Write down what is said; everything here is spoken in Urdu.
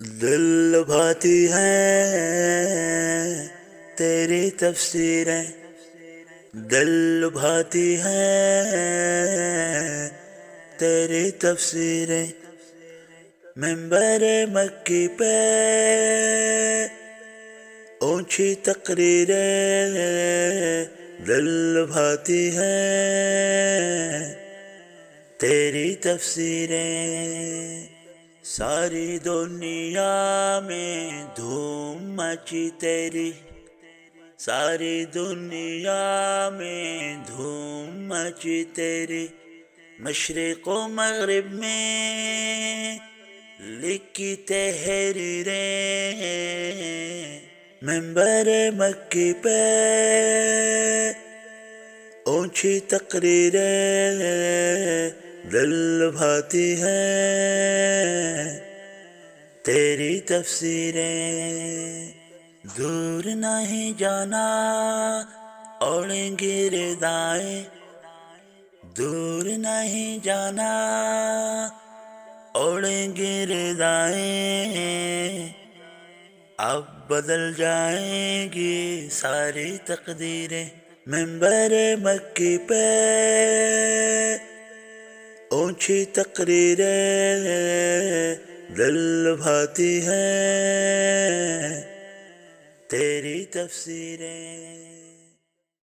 دل بھاتی ہیں تیری تفسیریں، دل بھاتی ہیں تیری تفسیریں، منبر مکی پہ اونچی تقریریں، دل بھاتی ہیں تیری تفسیریں، ساری دنیا میں دھوم مچی تیری، ساری دنیا میں دھوم مچی تیری، مشرق و مغرب میں لکھی تحریریں، منبر مکی پہ اونچی تقریریں، دل بھاتی ہیں تیری تفسیریں، دور نہیں جانا اوڑھیں گے ردائیں، دور نہیں جانا اوڑھیں گے ردائیں، اب بدل جائیں گی ساری تقدیریں، منبر مکی پہ اونچی تقریریں، دل بھاتی ہیں تیری تفسیریں۔